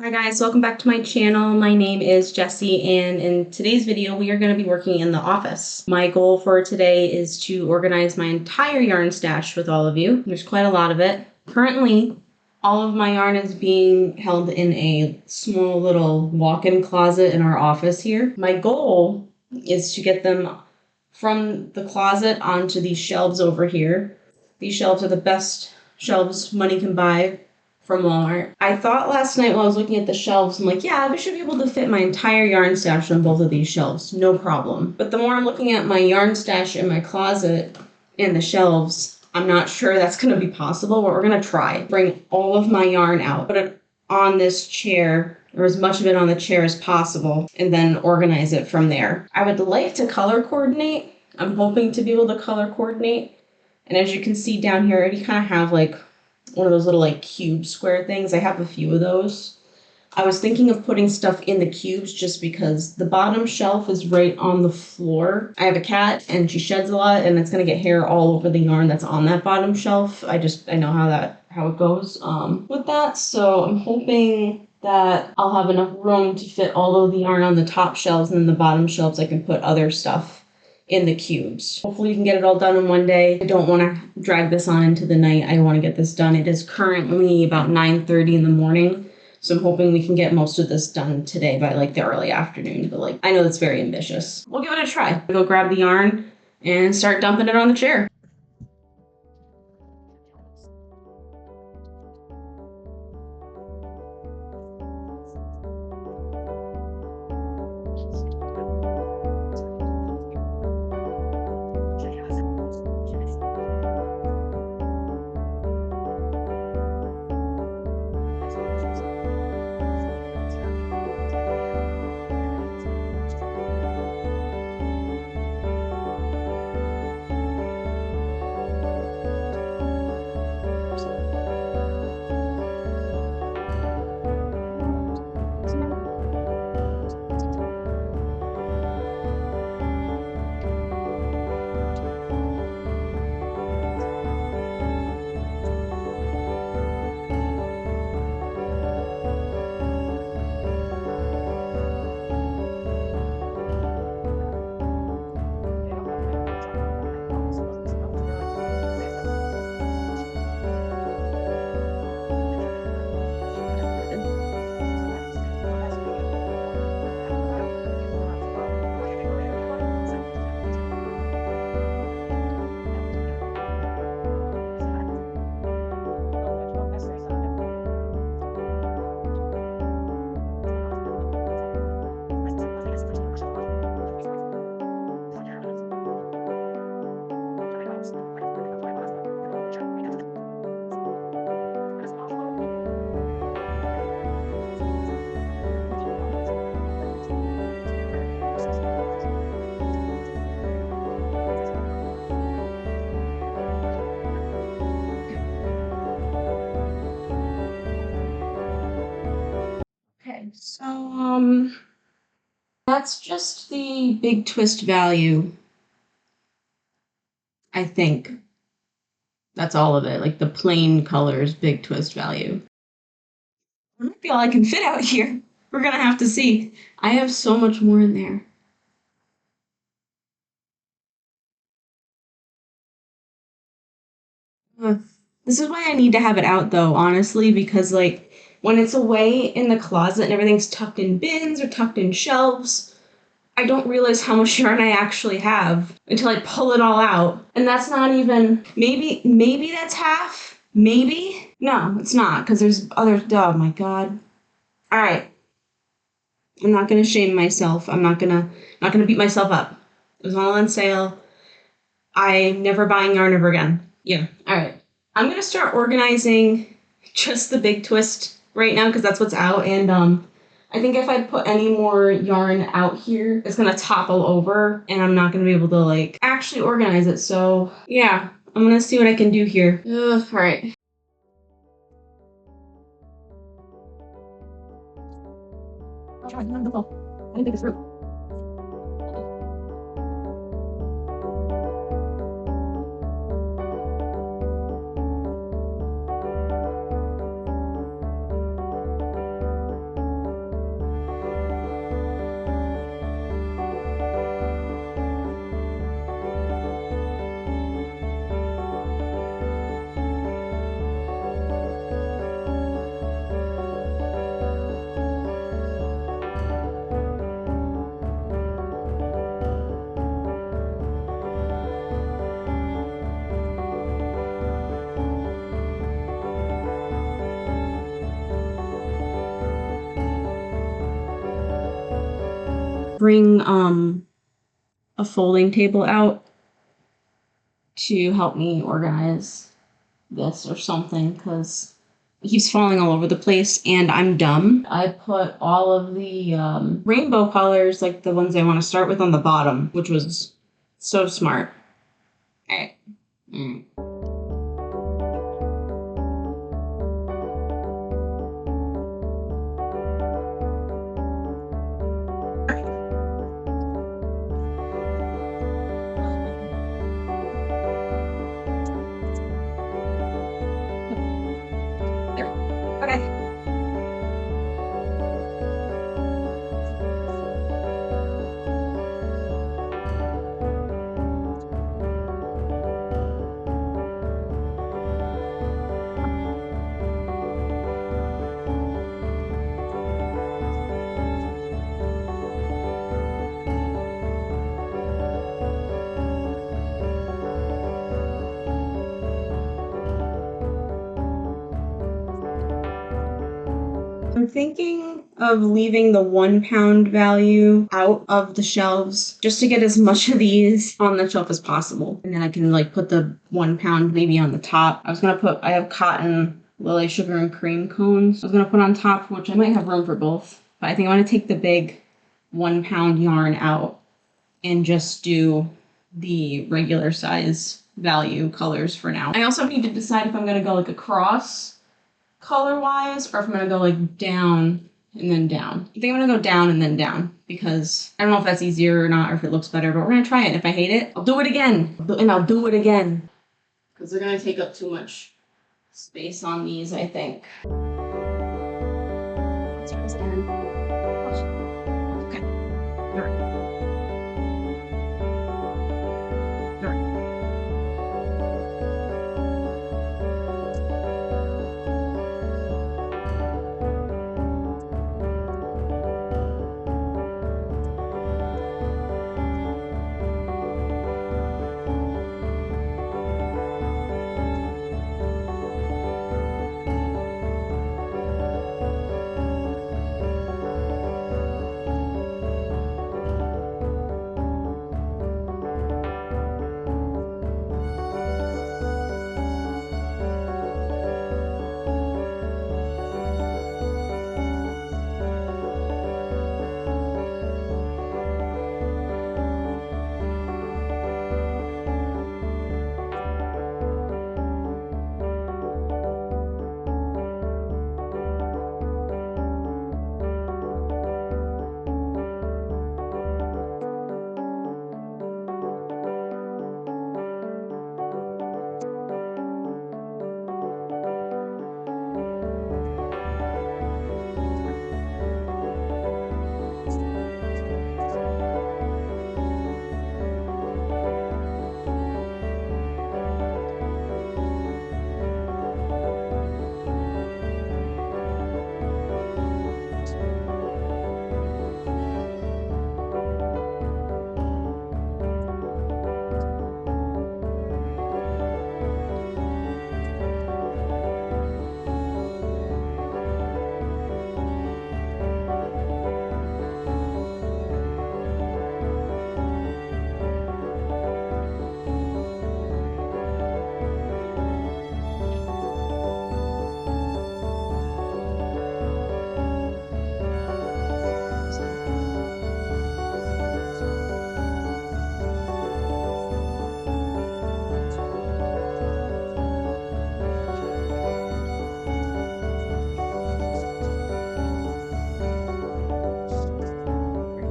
Hi guys, welcome back to my channel. My name is Jessie, and in today's video we are going to be working in the office. My goal for today is to organize my entire yarn stash with all of you. There's quite a lot of it. Currently, all of my yarn is being held in a small little walk-in closet in our office here. My goal is to get them from the closet onto these shelves over here. These shelves are the best shelves money can buy from Walmart. I thought last night while I was looking at the shelves, I'm like, yeah, I should be able to fit my entire yarn stash on both of these shelves, no problem. But the more I'm looking at my yarn stash in my closet and the shelves, I'm not sure that's gonna be possible, but we're gonna try. Bring all of my yarn out, put it on this chair, or as much of it on the chair as possible, and then organize it from there. I would like to color coordinate. I'm hoping to be able to color coordinate. And as you can see down here, I already kind of have like one of those little like cube square things. I have a few of those. I was thinking of putting stuff in the cubes just because the bottom shelf is right on the floor. I have a cat and she sheds a lot and it's gonna get hair all over the yarn that's on that bottom shelf. I know how it goes with that. So I'm hoping that I'll have enough room to fit all of the yarn on the top shelves, and then the bottom shelves I can put other stuff in the cubes. Hopefully we can get it all done in one day. I don't want to drag this on into the night. I want to get this done. It is currently about 9:30 in the morning. So I'm hoping we can get most of this done today by like the early afternoon. But like, I know that's very ambitious. We'll give it a try. I'll go grab the yarn and start dumping it on the chair. Okay, so that's just the big twist value. I think that's all of it, like the plain colors, big twist value. That might be all I can fit out here. We're gonna have to see. I have so much more in there. Ugh. This is why I need to have it out though, honestly, because like when it's away in the closet and everything's tucked in bins or tucked in shelves, I don't realize how much yarn I actually have until I pull it all out. And that's not even, maybe that's half, maybe? No, it's not, because there's other, oh my God. All right. I'm not gonna shame myself. I'm not gonna beat myself up. It was all on sale. I'm never buying yarn ever again. Yeah. All right. I'm gonna start organizing just the big twist right now because that's what's out. And I think if I put any more yarn out here, it's gonna topple over, and I'm not gonna be able to like actually organize it. So yeah, I'm gonna see what I can do here. Ugh, all right. I'll try. I didn't think this through. bring a folding table out to help me organize this or something, because it keeps falling all over the place and I'm dumb. I put all of the rainbow colors, like the ones I want to start with, on the bottom, which was so smart. All right. Okay. I'm thinking of leaving the 1 pound value out of the shelves just to get as much of these on the shelf as possible. And then I can like put the 1 pound maybe on the top. I have cotton lily sugar and cream cones I was gonna put on top, which I might have room for both. But I think I want to take the big 1 pound yarn out and just do the regular size value colors for now. I also need to decide if I'm gonna go like across color-wise, or if I'm gonna go like down and then down. I think I'm gonna go down and then down, because I don't know if that's easier or not, or if it looks better, but we're gonna try it. If I hate it, I'll do it again. And I'll do it again. Because they're gonna take up too much space on these, I think. Let's try this again. Okay. All right.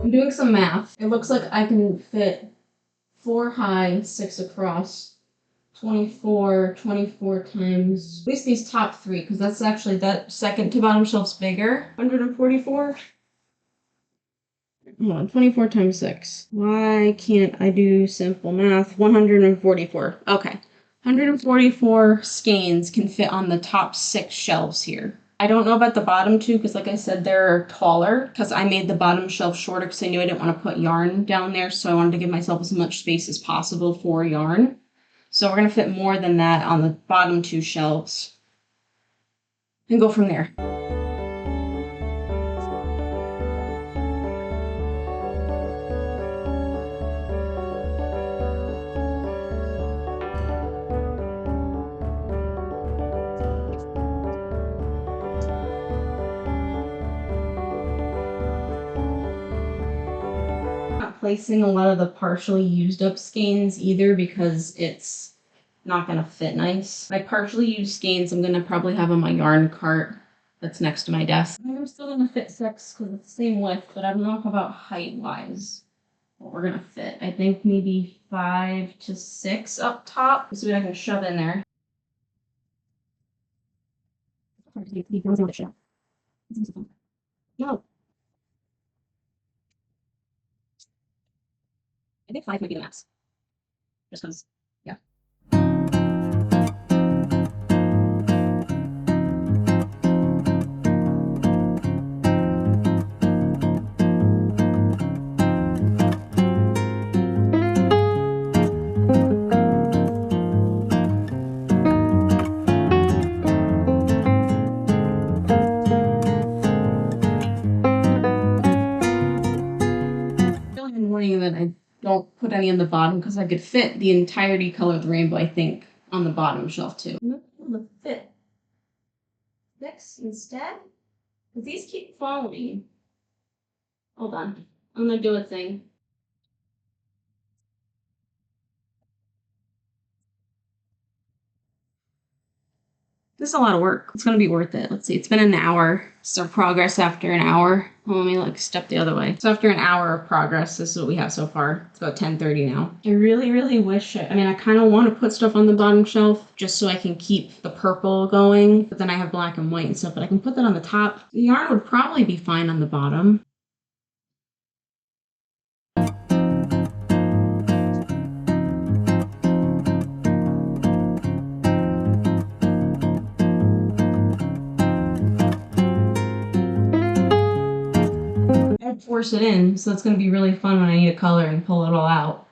I'm doing some math. It looks like I can fit 4 high, 6 across, 24 times, at least these top 3, because that's actually, that second to bottom shelf's bigger. 144? Hold on, 24 times 6. Why can't I do simple math? 144. Okay. 144 skeins can fit on the top 6 shelves here. I don't know about the bottom 2, because like I said, they're taller, because I made the bottom shelf shorter because I knew I didn't want to put yarn down there, so I wanted to give myself as much space as possible for yarn. So we're going to fit more than that on the bottom 2 shelves and go from there. placing a lot of the partially used up skeins either because it's not gonna fit nice. My partially used skeins I'm gonna probably have on my yarn cart that's next to my desk. I'm still gonna fit 6 because it's the same width, but I don't know about height wise what we're gonna fit. I think maybe 5 to 6 up top. So I can shove in there. No. I think 5 might be the max. Just because, yeah. That I don't put any on the bottom because I could fit the entirety color of the rainbow, I think, on the bottom shelf too. I'm gonna fit 6 instead because these keep falling. Hold on, I'm gonna do a thing. This is a lot of work. It's gonna be worth it. Let's see, it's been an hour. So progress after an hour. Well, let me like step the other way. So after an hour of progress, this is what we have so far. It's about 10:30 now. I really wish I mean, I kind of want to put stuff on the bottom shelf just so I can keep the purple going. But then I have black and white and stuff, but I can put that on the top. The yarn would probably be fine on the bottom. Force it in, so it's going to be really fun when I need a color and pull it all out.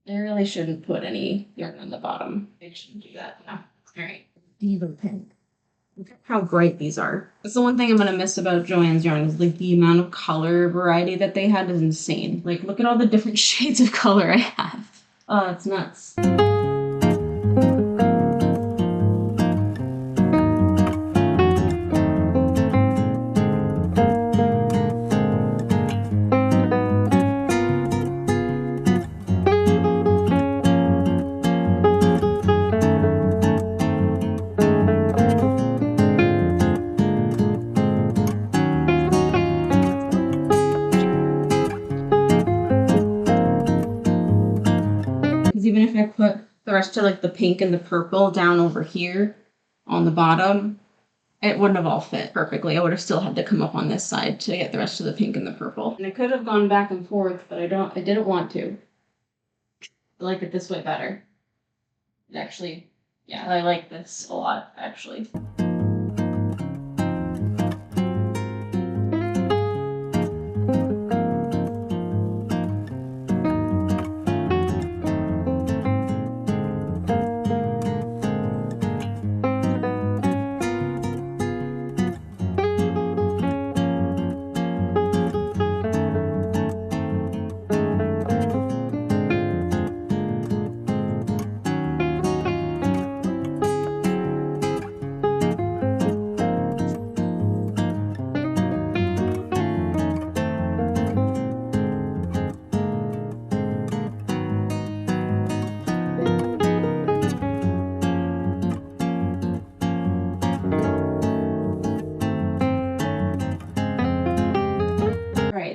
I really shouldn't put any yarn on the bottom. I shouldn't do that. No. Alright. Diva pink. Look at how bright these are. That's the one thing I'm going to miss about Joann's yarn is like the amount of color variety that they had is insane. Like look at all the different shades of color I have. Oh, it's nuts. Even if I put the rest of like the pink and the purple down over here on the bottom, it wouldn't have all fit perfectly. I would have still had to come up on this side to get the rest of the pink and the purple. And I could have gone back and forth, but I didn't want to. I like it this way better. It actually, yeah, I like this a lot, actually.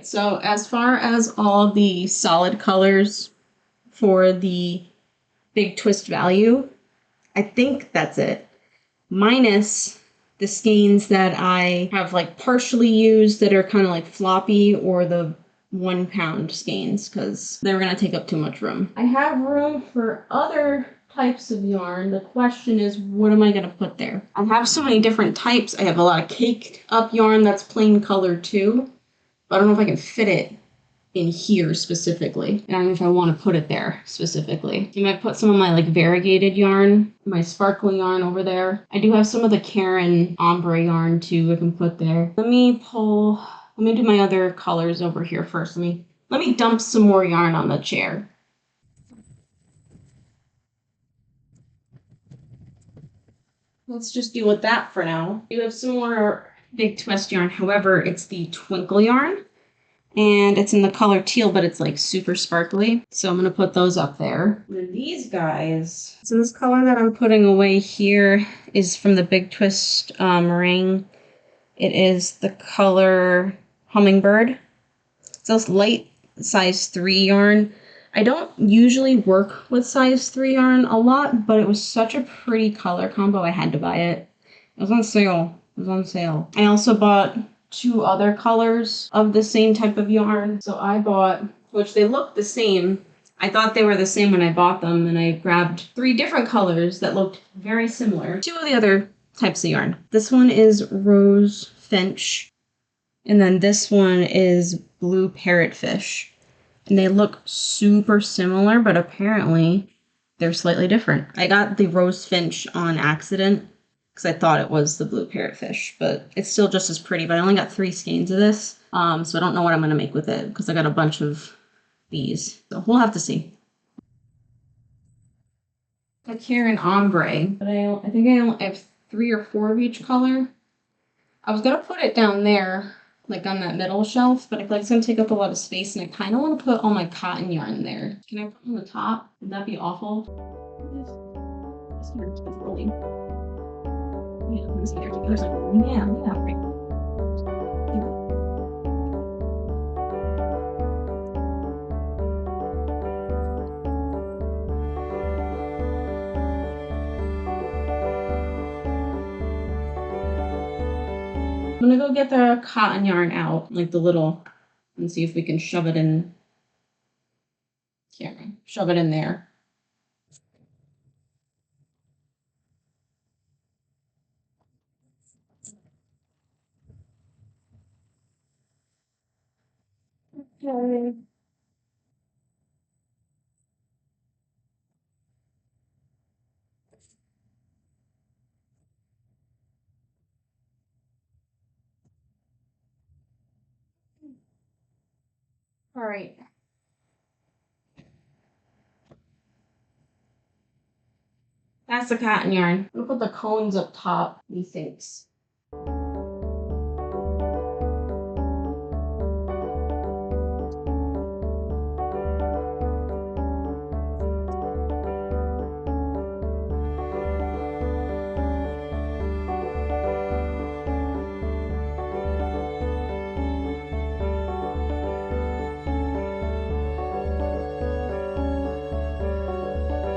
So as far as all the solid colors for the big twist value, I think that's it. Minus the skeins that I have like partially used that are kind of like floppy or the 1 pound skeins because they were going to take up too much room. I have room for other types of yarn. The question is, what am I going to put there? I have so many different types. I have a lot of caked up yarn that's plain color too. I don't know if I can fit it in here specifically. I don't know if I want to put it there specifically. I might put some of my like variegated yarn, my sparkle yarn over there. I do have some of the Karen ombre yarn too I can put there. Let me do my other colors over here first. Let me dump some more yarn on the chair. Let's just deal with that for now. You have some more big twist yarn. However, it's the twinkle yarn. And it's in the color teal, but it's like super sparkly. So I'm gonna put those up there. And then these guys, so this color that I'm putting away here is from the Big Twist ring. It is the color Hummingbird. It's a light size 3 yarn. I don't usually work with size 3 yarn a lot, but it was such a pretty color combo, I had to buy it. It was on sale. It was on sale. I also bought 2 other colors of the same type of yarn. So I bought, which they look the same. I thought they were the same when I bought them, and I grabbed 3 different colors that looked very similar. 2 of the other types of yarn. This one is Rose Finch, and then this one is Blue Parrotfish. And they look super similar, but apparently they're slightly different. I got the Rose Finch on accident because I thought it was the Blue Parrotfish, but it's still just as pretty. But I only got 3 skeins of this, so I don't know what I'm going to make with it because I got a bunch of these. So we'll have to see. Like here in ombre, but I think I only have 3 or 4 of each color. I was going to put it down there, like on that middle shelf, but I feel like it's going to take up a lot of space, and I kind of want to put all my cotton yarn there. Can I put it on the top? Would that be awful? Yeah, right. I'm gonna go get the cotton yarn out, like the little, and see if we can shove it in. Camera, shove it in there. Okay. All right. That's the cotton yarn. We'll put the cones up top, methinks.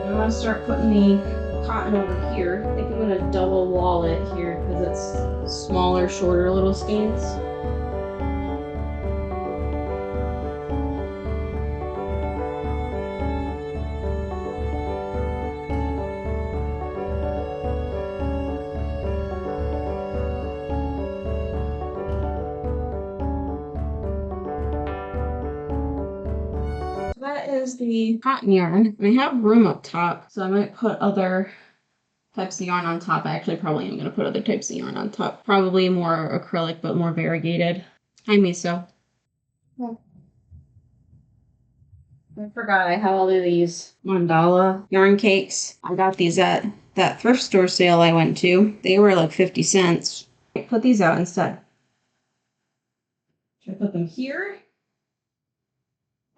I'm gonna start putting the cotton over here. I think I'm gonna double wall it here because it's smaller, shorter little skeins. That is the cotton yarn. And I have room up top, so I might put other types of yarn on top. I actually probably am going to put other types of yarn on top. Probably more acrylic, but more variegated. Hi, Miso. I forgot I have all of these mandala yarn cakes. I got these at that thrift store sale I went to. They were like 50 cents. I put these out instead. Should I put them here?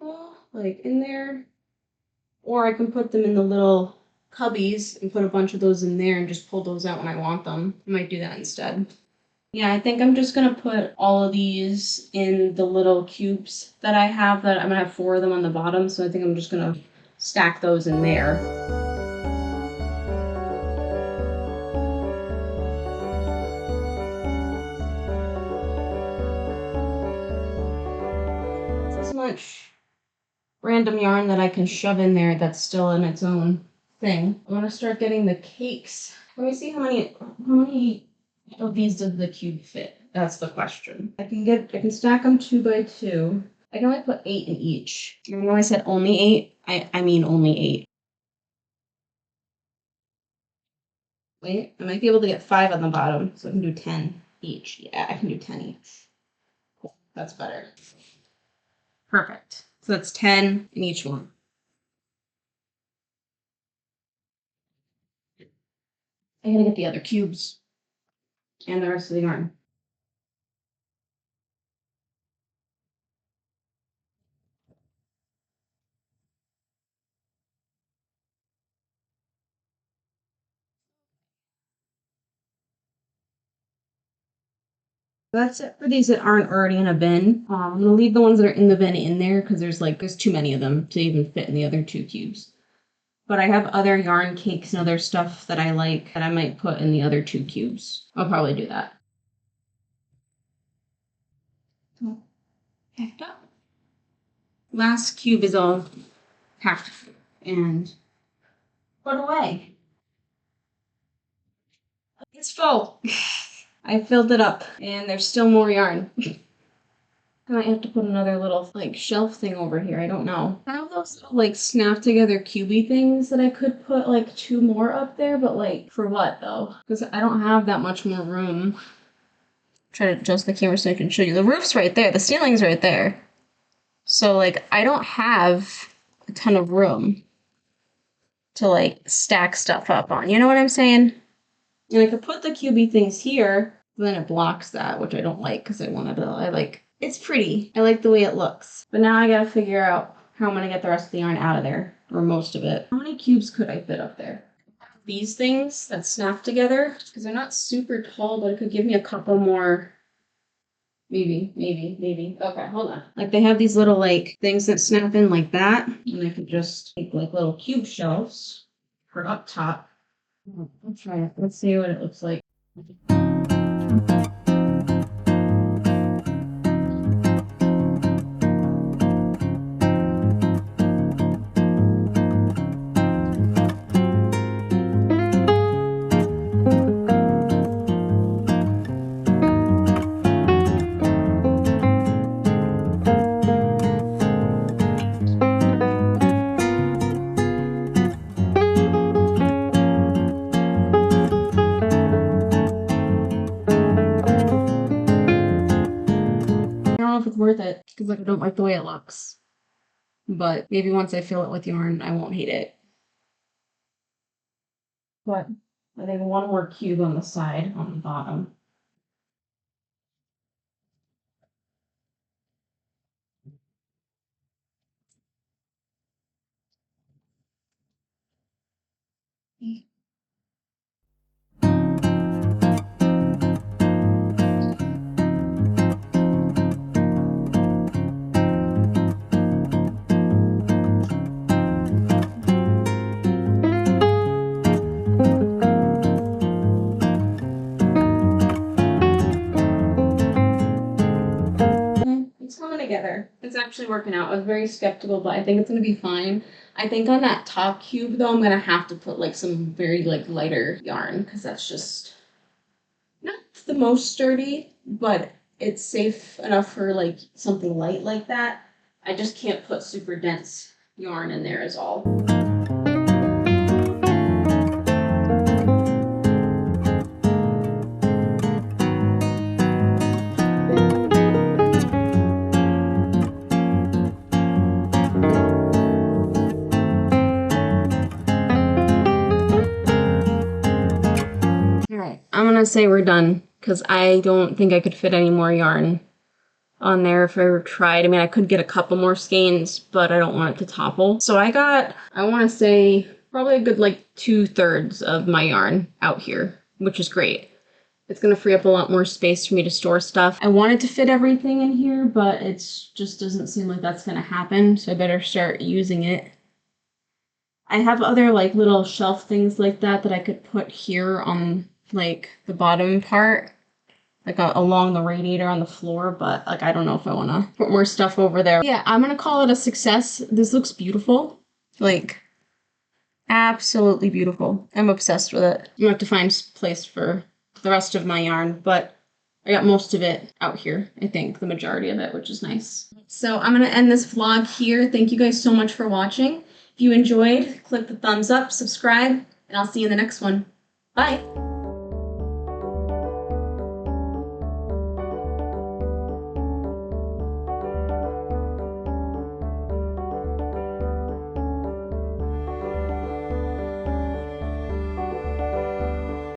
Oh, like in there? Or I can put them in the little cubbies and put a bunch of those in there and just pull those out when I want them. I might do that instead. Yeah, I think I'm just gonna put all of these in the little cubes that I have. That I'm gonna have 4 of them on the bottom, so I think I'm just gonna stack those in there. This much random yarn that I can shove in there that's still in its own thing. I want to start getting the cakes. Let me see how many of these does the cube fit? That's the question. I can stack them 2 by 2. I can only put 8 in each. Even though I said only 8, I mean only 8. Wait, I might be able to get 5 on the bottom, so I can do 10 each. Yeah, I can do 10 each. Cool, that's better. Perfect. So that's 10 in each one. I gotta get the other cubes and the rest of the yarn. That's it for these that aren't already in a bin. I'm gonna leave the ones that are in the bin in there because there's too many of them to even fit in the other 2 cubes. But I have other yarn cakes and other stuff that I like that I might put in the other 2 cubes. I'll probably do that. Packed up. Last cube is all packed and put away. It's full. I filled it up and there's still more yarn. I might have to put another little like shelf thing over here. I don't know. I have those little, like snap together cubey things that I could put like 2 more up there, but like for what though? Because I don't have that much more room. Try to adjust the camera so I can show you. The roof's right there. The ceiling's right there. So like I don't have a ton of room to like stack stuff up on. You know what I'm saying? And I could put the cubey things here, but then it blocks that, which I don't like because it's pretty. I like the way it looks. But now I gotta figure out how I'm gonna get the rest of the yarn out of there, or most of it. How many cubes could I fit up there? These things that snap together, because they're not super tall, but it could give me a couple more. Maybe. Okay, hold on. Like they have these little like things that snap in like that, and I could just make like little cube shelves for up top. Let's try it. Let's see what it looks like. If it's worth it because like I don't like the way it looks, but maybe once I fill it with yarn I won't hate it. But I think 1 more cube on the side on the bottom. It's coming together. It's actually working out. I was very skeptical, but I think it's gonna be fine. I think on that top cube though, I'm gonna have to put like some very like lighter yarn because that's just not the most sturdy, but it's safe enough for like something light like that. I just can't put super dense yarn in there is all. I'm gonna say we're done because I don't think I could fit any more yarn on there if I ever tried. I mean, I could get a couple more skeins, but I don't want it to topple. So I want to say probably a good like 2/3 of my yarn out here, which is great. It's gonna free up a lot more space for me to store stuff. I wanted to fit everything in here, but it just doesn't seem like that's gonna happen. So I better start using it. I have other like little shelf things like that I could put here on like the bottom part, like along the radiator on the floor, but like I don't know if I want to put more stuff over there. Yeah, I'm gonna call it a success. This looks beautiful, like absolutely beautiful. I'm obsessed with it. I'm gonna have to find a place for the rest of my yarn, but I got most of it out here, I think, the majority of it, which is nice. So I'm gonna end this vlog here. Thank you guys so much for watching. If you enjoyed, click the thumbs up, subscribe, and I'll see you in the next one. Bye.